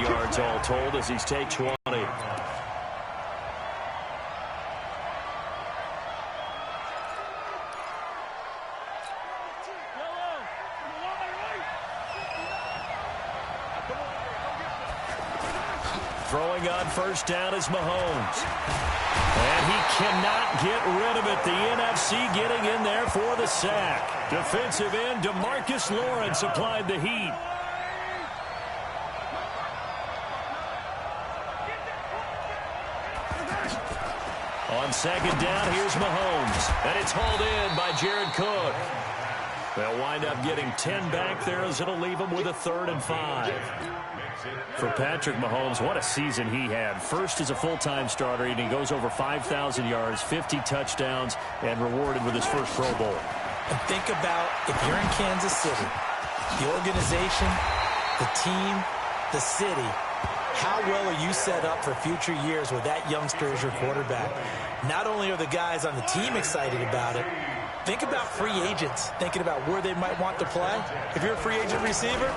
yards all told as he's take 20. Throwing on first down is Mahomes. And he cannot get rid of it. The NFC getting in there for the sack. Defensive end DeMarcus Lawrence applied the heat. On second down, here's Mahomes. And it's hauled in by Jared Cook. They'll wind up getting 10 back there as it'll leave them with a 3rd and 5. For Patrick Mahomes, what a season he had. First as a full-time starter, and he goes over 5,000 yards, 50 touchdowns, and rewarded with his first Pro Bowl. And think about if you're in Kansas City, the organization, the team, the city, how well are you set up for future years with that youngster as your quarterback? Not only are the guys on the team excited about it, think about free agents, thinking about where they might want to play. If you're a free agent receiver,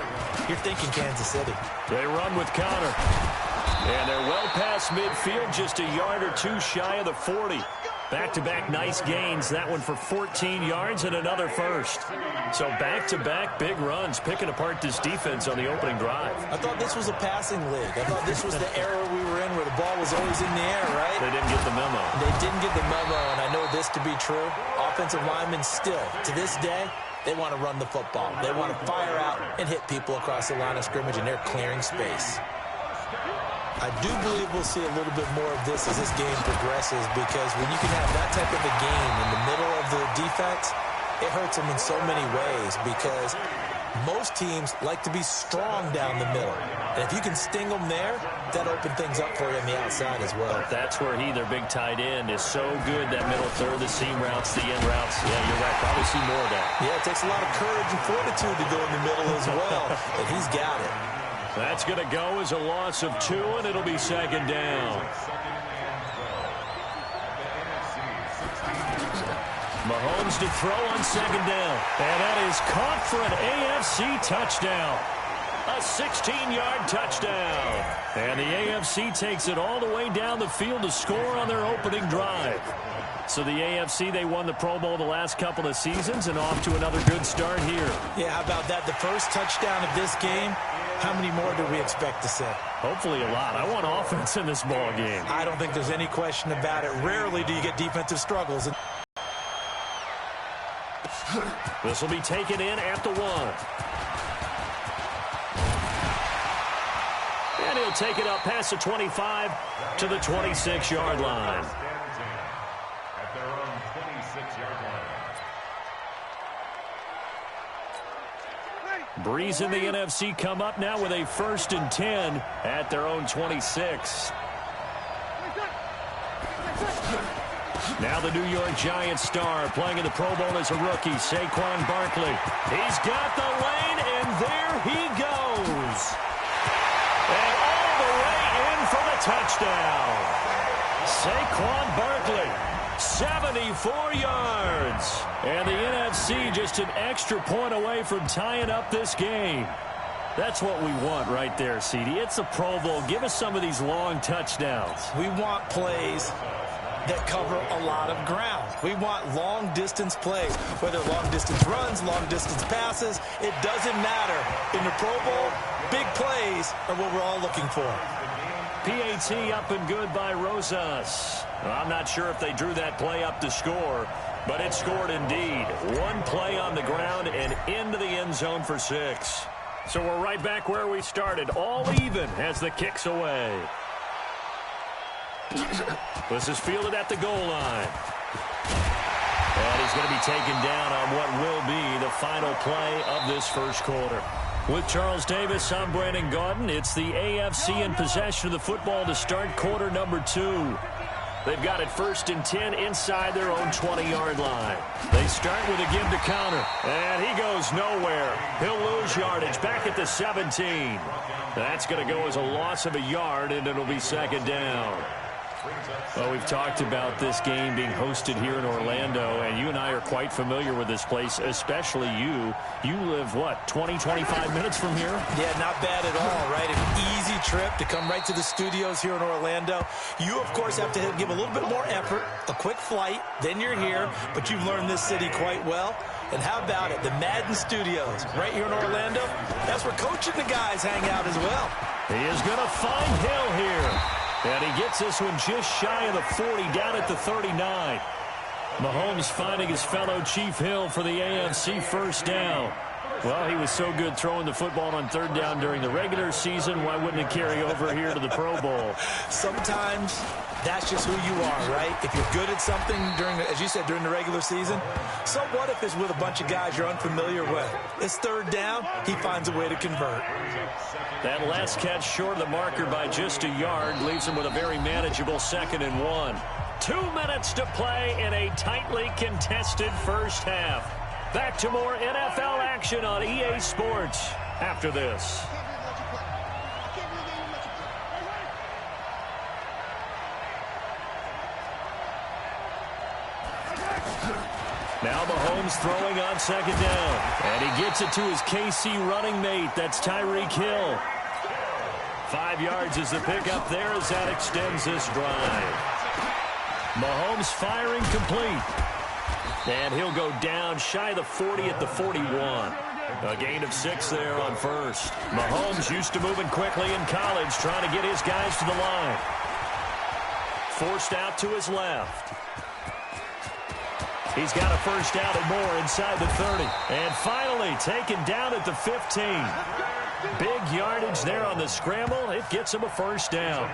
you're thinking Kansas City. They run with Connor. And they're well past midfield, just a yard or two shy of the 40. Back-to-back nice gains. That one for 14 yards and another first. So back-to-back big runs, picking apart this defense on the opening drive. I thought this was a passing league. I thought this was the era we were in where the ball was always in the air, right? They didn't get the memo. They didn't get the memo, and I know this to be true. Offensive linemen still, to this day, they want to run the football. They want to fire out and hit people across the line of scrimmage, and they're clearing space. I do believe we'll see a little bit more of this as this game progresses, because when you can have that type of a game in the middle of the defense, it hurts them in so many ways, because most teams like to be strong down the middle. And if you can sting them there, that opens things up for you on the outside as well. But that's where their big tight end, is so good, that middle third, the seam routes, the end routes. Yeah, you're right. Probably see more of that. Yeah, it takes a lot of courage and fortitude to go in the middle as well, and he's got it. That's going to go as a loss of 2, and it'll be second down. Mahomes to throw on second down. And that is caught for an AFC touchdown. A 16-yard touchdown. And the AFC takes it all the way down the field to score on their opening drive. So the AFC, they won the Pro Bowl the last couple of seasons and off to another good start here. Yeah, how about that? The first touchdown of this game. How many more do we expect to see? Hopefully a lot. I want offense in this ball game. I don't think there's any question about it. Rarely do you get defensive struggles. This will be taken in at the 1. And he'll take it up past the 25 to the 26-yard line. At their own 26-yard line. Breeze and the NFC come up now with a 1st and 10 at their own 26. Now the New York Giants star playing in the Pro Bowl as a rookie, Saquon Barkley. He's got the lane, and there he goes. And all the way in for the touchdown. Saquon Barkley, 74 yards. And the NFC just an extra point away from tying up this game. That's what we want right there, CD. It's a Pro Bowl. Give us some of these long touchdowns. We want plays that cover a lot of ground. We want long-distance plays, whether long-distance runs, long-distance passes. It doesn't matter. In the Pro Bowl, big plays are what we're all looking for. PAT up and good by Rosas. I'm not sure if they drew that play up to score, but it scored indeed. One play on the ground and into the end zone for 6. So we're right back where we started, all even as the kick's away. This is fielded at the goal line. And he's going to be taken down on what will be the final play of this first quarter. With Charles Davis, I'm Brandon Gaudin. It's the AFC in possession of the football to start quarter number 2. They've got it 1st and 10 inside their own 20-yard line. They start with a give to counter, and he goes nowhere. He'll lose yardage back at the 17. That's going to go as a loss of a yard, and it'll be second down. Well, we've talked about this game being hosted here in Orlando, and you and I are quite familiar with this place, especially you. You live, what, 20, 25 minutes from here? Yeah, not bad at all, right? An easy trip to come right to the studios here in Orlando. You, of course, have to give a little bit more effort, a quick flight, then you're here, but you've learned this city quite well. And how about it, the Madden studios right here in Orlando? That's where Coach and the guys hang out as well. He is going to find Hill here. And he gets this one just shy of the 40, down at the 39. Mahomes finding his fellow Chief Hill for the AFC first down. Well, he was so good throwing the football on third down during the regular season. Why wouldn't it carry over here to the Pro Bowl? Sometimes that's just who you are, right? If you're good at something as you said, during the regular season, so what if it's with a bunch of guys you're unfamiliar with? It's third down, he finds a way to convert. That last catch short of the marker by just a yard leaves him with a very manageable 2nd and 1. 2 minutes to play in a tightly contested first half. Back to more NFL action on EA Sports after this. Now Mahomes throwing on 2nd down. And he gets it to his KC running mate. That's Tyreek Hill. 5 yards is the pickup there as that extends this drive. Mahomes firing complete. And he'll go down shy of the 40 at the 41. A gain of 6 there on first. Mahomes used to moving quickly in college, trying to get his guys to the line. Forced out to his left. He's got a first down and more inside the 30. And finally taken down at the 15. Big yardage there on the scramble. It gets him a first down.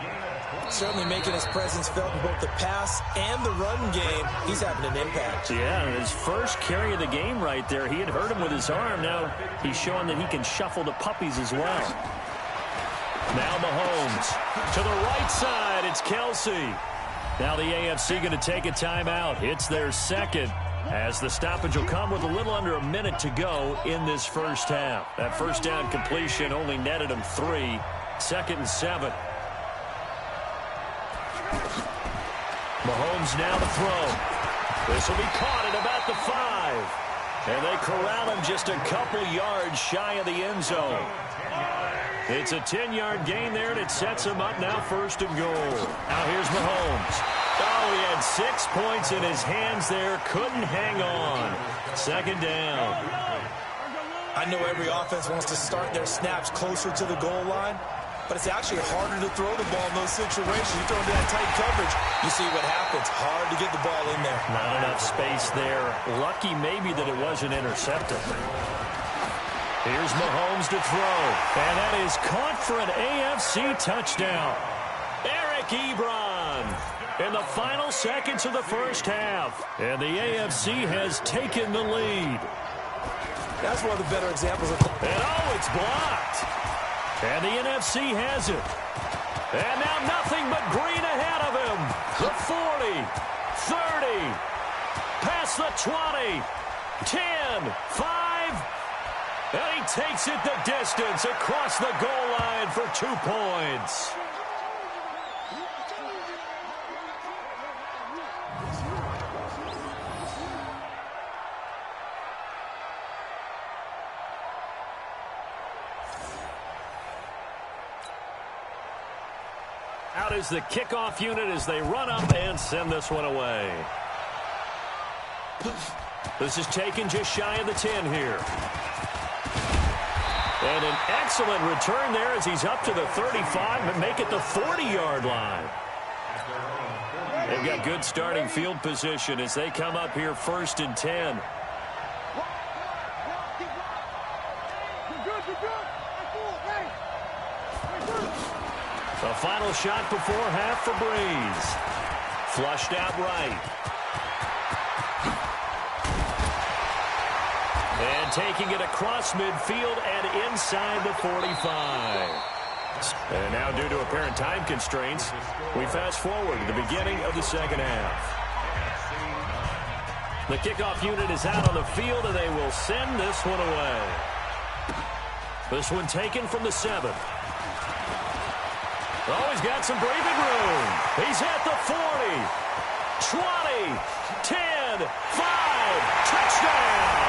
Certainly making his presence felt in both the pass and the run game. He's having an impact. Yeah, his first carry of the game right there. He had hurt him with his arm. Now he's showing that he can shuffle the puppies as well. Now Mahomes to the right side. It's Kelsey. Now the AFC going to take a timeout. It's their second, as the stoppage will come with a little under a minute to go in this first half. That first down completion only netted him 3. 2nd and 7. Mahomes now to throw. This will be caught at about the 5. And they corral him just a couple yards shy of the end zone. It's a 10-yard gain there, and it sets him up now 1st and goal. Now here's Mahomes. Oh, he had 6 points in his hands there. Couldn't hang on. 2nd down. I know every offense wants to start their snaps closer to the goal line, but it's actually harder to throw the ball in those situations. You throw into that tight coverage, you see what happens. Hard to get the ball in there. Not enough space there. Lucky maybe that it wasn't intercepted. Here's Mahomes to throw. And that is caught for an AFC touchdown. Eric Ebron in the final seconds of the first half. And the AFC has taken the lead. That's one of the better examples of... And oh, it's blocked. And the NFC has it. And now nothing but green ahead of him. The 40, 30, past the 20, 10, 5. And he takes it the distance across the goal line for 2 points. Out is the kickoff unit as they run up and send this one away. This is taken just shy of the 10 here. And an excellent return there as he's up to the 35 and make it the 40-yard line. They've got good starting field position as they come up here 1st and 10. The final shot before half for Breeze. Flushed out right. And taking it across midfield and inside the 45. And now, due to apparent time constraints, we fast forward to the beginning of the second half. The kickoff unit is out on the field, and they will send this one away. This one taken from the 7. Oh, he's got some breathing room. He's at the 40, 20, 10, 5, touchdown.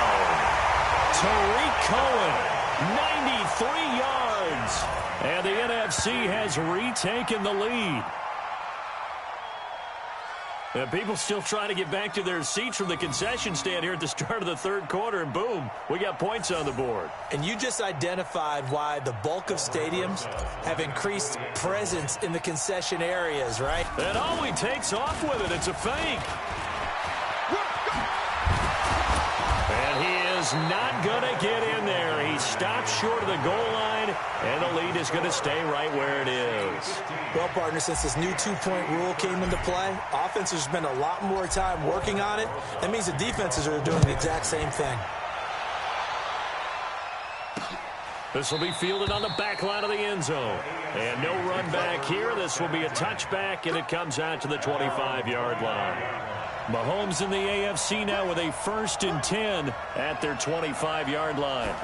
Tariq Cohen, 93 yards. And the NFC has retaken the lead. And people still trying to get back to their seats from the concession stand here at the start of the third quarter, and boom, we got points on the board. And you just identified why the bulk of stadiums have increased presence in the concession areas, right? And he takes off with it. It's a fake. And he is not going to get in there. He stops short of the goal line, and the lead is going to stay right where it is. Well, partner, since this new two-point rule came into play, offenses spend a lot more time working on it. That means the defenses are doing the exact same thing. This will be fielded on the back line of the end zone. And no run back here. This will be a touchback, and it comes out to the 25-yard line. Mahomes in the AFC now with a 1st and 10 at their 25-yard line.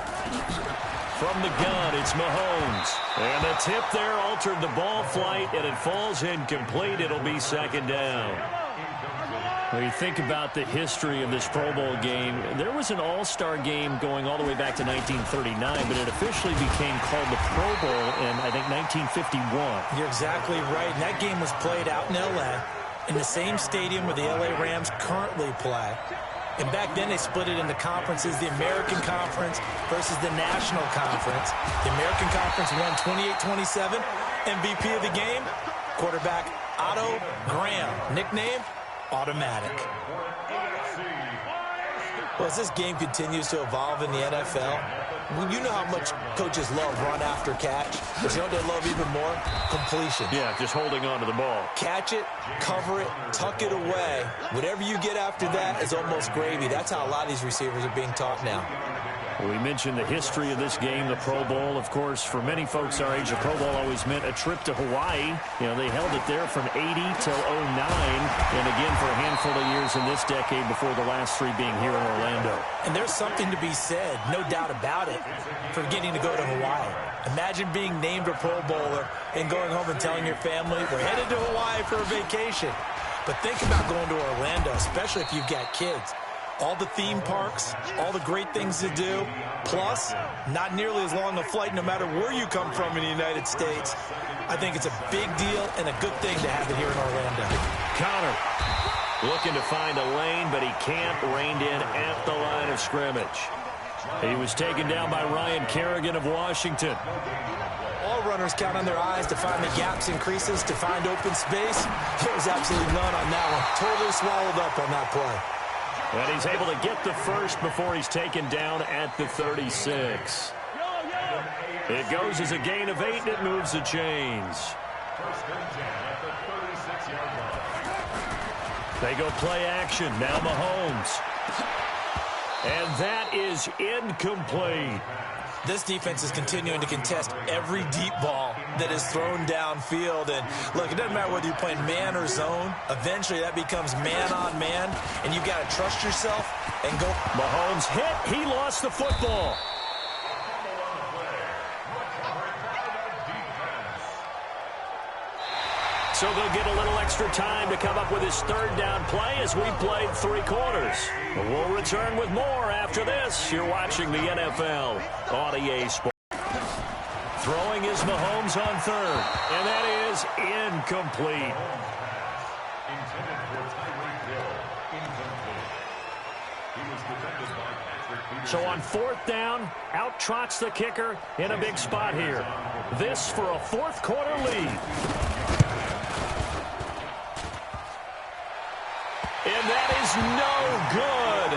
From the gun, it's Mahomes. And the tip there altered the ball flight, and it falls incomplete. It'll be 2nd down. When you think about the history of this Pro Bowl game, there was an all-star game going all the way back to 1939, but it officially became called the Pro Bowl in, I think, 1951. You're exactly right. And that game was played out in L.A., in the same stadium where the L.A. Rams currently play. And back then they split it into conferences, the American Conference versus the National Conference. The American Conference won 28-27. MVP of the game, quarterback Otto Graham, nickname Automatic. Well, as this game continues to evolve in the NFL, you know how much coaches love run after catch, but you know what they love even more? Completion. Yeah, just holding on to the ball. Catch it, cover it, tuck it away. Whatever you get after that is almost gravy. That's how a lot of these receivers are being taught now. We mentioned the history of this game, the Pro Bowl. Of course, for many folks our age, the Pro Bowl always meant a trip to Hawaii. You know, they held it there from 80 till 09, and again for a handful of years in this decade before the last 3 being here in Orlando. And there's something to be said, no doubt about it, for getting to go to Hawaii. Imagine being named a Pro Bowler and going home and telling your family, we're headed to Hawaii for a vacation. But think about going to Orlando, especially if you've got kids. All the theme parks, all the great things to do, plus not nearly as long a flight no matter where you come from in the United States. I think it's a big deal and a good thing to have it here in Orlando. Connor looking to find a lane, but he can't. Reined in at the line of scrimmage. He was taken down by Ryan Kerrigan of Washington. All runners count on their eyes to find the gaps and creases, to find open space. There was absolutely none on that one. Totally swallowed up on that play. And he's able to get the first before he's taken down at the 36. It goes as a gain of 8, and it moves the chains. They go play action. Now Mahomes. And that is incomplete. This defense is continuing to contest every deep ball that is thrown downfield. And look, it doesn't matter whether you're playing man or zone. Eventually that becomes man on man, and you've got to trust yourself and go. Mahomes hit. He lost the football. So they'll get a little extra time to come up with his 3rd down play as we played 3 quarters. We'll return with more after this. You're watching the NFL on EA Sports. Throwing is Mahomes on 3rd, and that is incomplete. So on 4th down, out trots the kicker in a big spot here. This for a 4th quarter lead. And that is no good.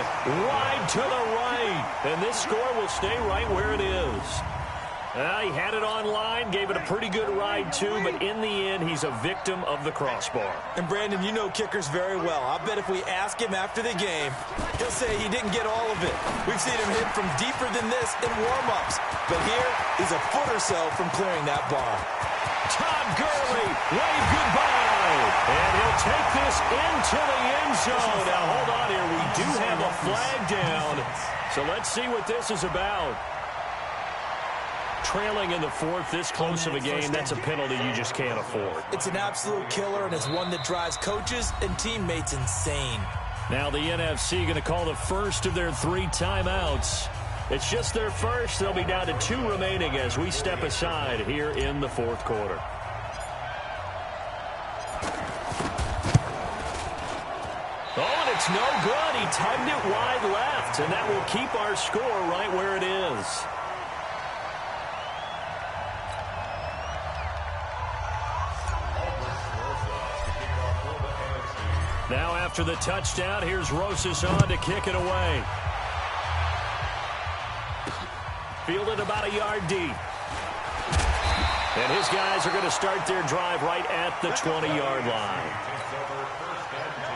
Wide to the right. And this score will stay right where it is. He had it online, gave it a pretty good ride too, but in the end, he's a victim of the crossbar. And Brandon, you know kickers very well. I bet if we ask him after the game, he'll say he didn't get all of it. We've seen him hit from deeper than this in warm-ups. But here, he's a foot or so from clearing that bar. Todd Gurley, wave goodbye. And he'll take this into the end zone. Now, hold on here. We do have a flag down. So let's see what this is about. Trailing in the fourth, this close of a game, that's a penalty you just can't afford. It's an absolute killer, and it's one that drives coaches and teammates insane. Now the NFC going to call the first of their 3 timeouts. It's just their first. They'll be down to 2 remaining as we step aside here in the fourth quarter. Oh, and it's no good. He tugged it wide left, and that will keep our score right where it is. Now after the touchdown, here's Rosas on to kick it away. Fielded about a yard deep. And his guys are going to start their drive right at the 20-yard line.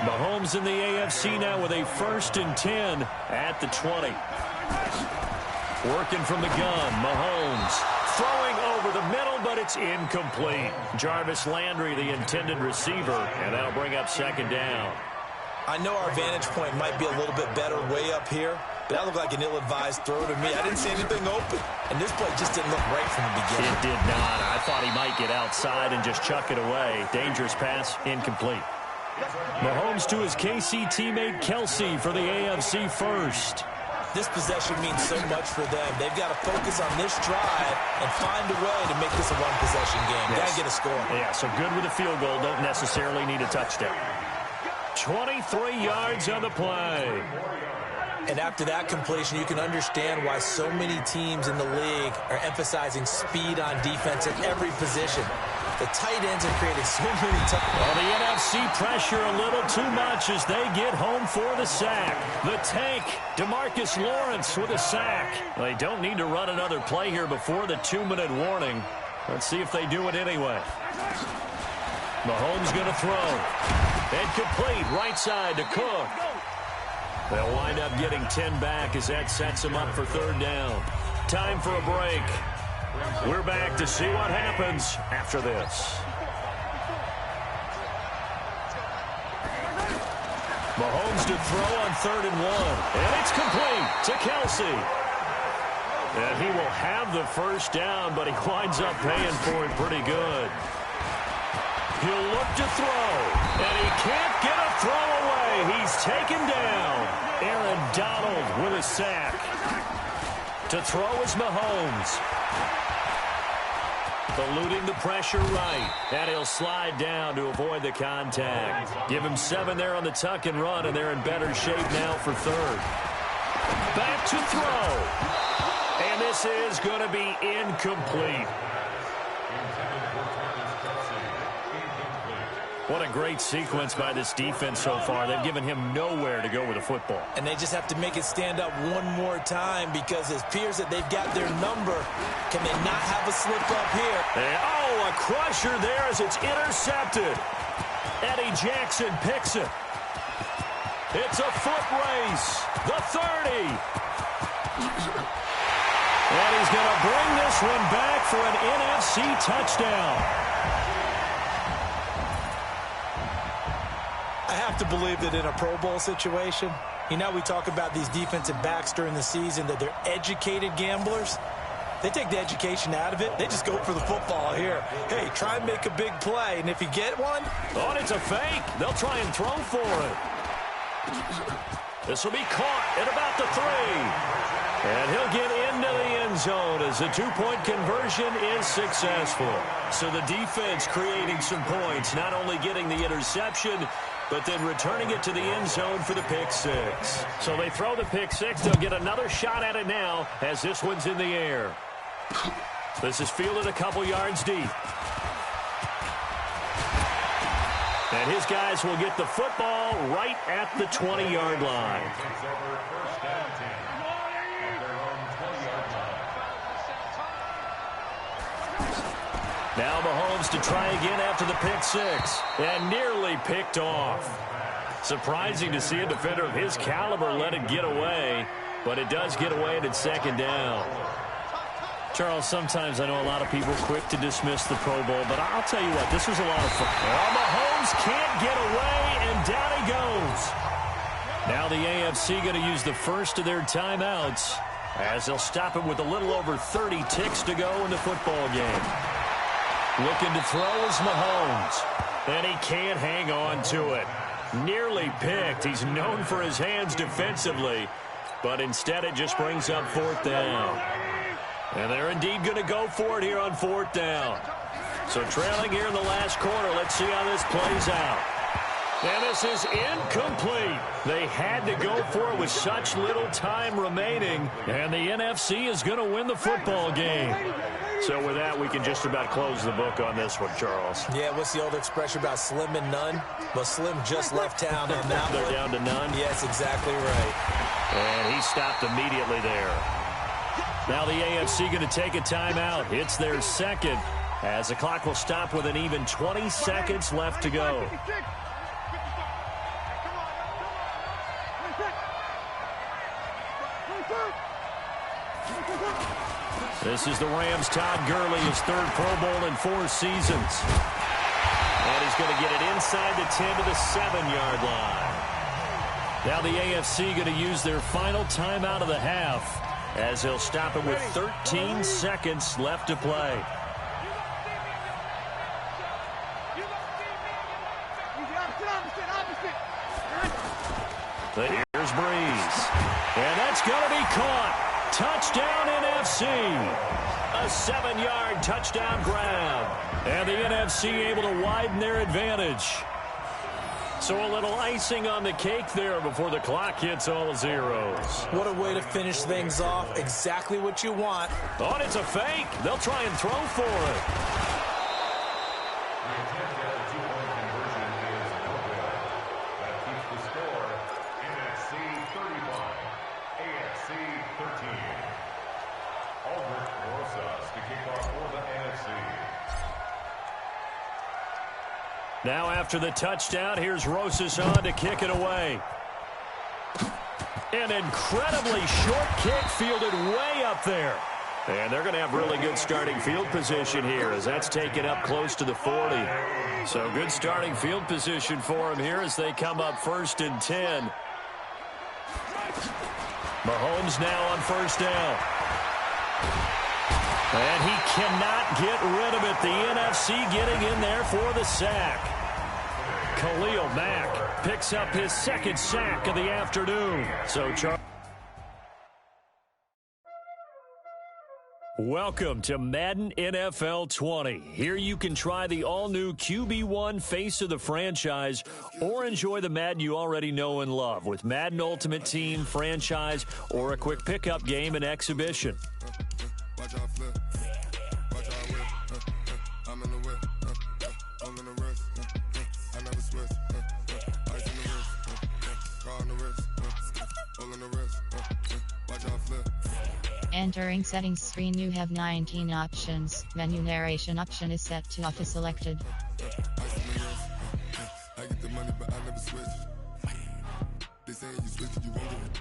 Mahomes in the AFC now with a 1st and 10 at the 20. Working from the gun, Mahomes throwing over the middle, but it's incomplete. Jarvis Landry, the intended receiver, and that'll bring up 2nd down. I know our vantage point might be a little bit better way up here, but that looked like an ill-advised throw to me. I didn't see anything open, and this play just didn't look right from the beginning. It did not. I thought he might get outside and just chuck it away. Dangerous pass, incomplete. Mahomes to his KC teammate Kelsey for the AFC first. This possession means so much for them. They've got to focus on this drive and find a way to make this a one-possession game. Yes. Got to get a score. Yeah, so good with a field goal. Don't necessarily need a touchdown. 23 yards on the play. And after that completion, you can understand why so many teams in the league are emphasizing speed on defense at every position. The tight ends are creating so many tough. Well, the NFC pressure a little too much as they get home for the sack. The tank, DeMarcus Lawrence with a sack. They don't need to run another play here before the 2-minute warning. Let's see if they do it anyway. Mahomes going to throw. And complete, right side to Cook. They'll wind up getting 10 back as that sets them up for 3rd down. Time for a break. We're back to see what happens after this. Mahomes to throw on 3rd and 1. And it's complete to Kelsey. And he will have the 1st down, but he winds up paying for it pretty good. He'll look to throw. And he can't get a throw away. He's taken down. Aaron Donald with a sack. To throw is Mahomes. Eluding the pressure right. And he'll slide down to avoid the contact. Give him 7 there on the tuck and run, and they're in better shape now for 3rd. Back to throw. And this is going to be incomplete. What a great sequence by this defense so far. They've given him nowhere to go with the football. And they just have to make it stand up one more time because it appears that they've got their number. Can they not have a slip up here? And, oh, a crusher there as it's intercepted. Eddie Jackson picks it. It's a foot race. The 30. And he's going to bring this one back for an NFC touchdown. I have to believe that in a Pro Bowl situation, you know, we talk about these defensive backs during the season, that they're educated gamblers. They take the education out of it. They just go for the football here. Hey, try and make a big play, and if you get one... Oh, and it's a fake. They'll try and throw for it. This will be caught at about the 3. And he'll get into the end zone as the 2-point conversion is successful. So the defense creating some points, not only getting the interception, but then returning it to the end zone for the pick 6. So they throw the pick 6. They'll get another shot at it now as this one's in the air. This is fielded a couple yards deep. And his guys will get the football right at the 20-yard line. Now Mahomes to try again after the pick 6. And nearly picked off. Surprising to see a defender of his caliber let it get away. But it does get away and it's 2nd down. Charles, sometimes I know a lot of people quick to dismiss the Pro Bowl, but I'll tell you what, this was a lot of fun. Well, Mahomes can't get away, and down he goes. Now the AFC going to use the first of their timeouts as they'll stop it with a little over 30 ticks to go in the football game. Looking to throw is Mahomes, and he can't hang on to it. Nearly picked. He's known for his hands defensively, but instead it just brings up 4th down. And they're indeed going to go for it here on 4th down. So trailing here in the last quarter, let's see how this plays out. And this is incomplete. They had to go for it with such little time remaining, and the NFC is going to win the football game. So with that, we can just about close the book on this one, Charles. Yeah, what's the old expression about slim and none? Well, Slim just left town on that They're one. down to none? Yes, exactly right. And he stopped immediately there. Now the AFC going to take a timeout. It's their second, as the clock will stop with an even 20 seconds left to go. This is the Rams' Todd Gurley, his 3rd Pro Bowl in 4 seasons. And he's going to get it inside the 10 to the 7-yard line. Now the AFC going to use their final timeout of the half, as they'll stop it with 13 seconds left to play. Here's Breeze. And that's going to be caught. Touchdown NFC. A 7-yard touchdown grab. And the NFC able to widen their advantage. So a little icing on the cake there before the clock hits all zeros. What a way to finish things off. Exactly what you want. Oh, and it's a fake. They'll try and throw for it. Now after the touchdown, here's Rosas on to kick it away. An incredibly short kick fielded way up there. And they're going to have really good starting field position here, as that's taken up close to the 40. So good starting field position for them here as they come up 1st and 10. Mahomes now on 1st down. And he cannot get rid of it. The NFC getting in there for the sack. Khalil Mack picks up his 2nd sack of the afternoon. So, welcome to Madden NFL 20. Here you can try the all-new QB1 face of the franchise or enjoy the Madden you already know and love with Madden Ultimate Team, franchise, or a quick pickup game and exhibition. Watch out flip. Watch out whip. I'm in the whip. I'm in the wrist. I never switch. Ice in the wrist. Car in the wrist. All in the wrist. Watch out flip. Entering settings screen, you have 19 options. Menu narration option is set to off is selected. Ice in the wrist. I get the money, but I never switch. They saying you switch, you won't get it.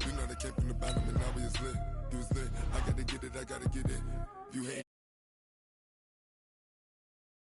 You know they came from the bottom and now we is lit. You was lit.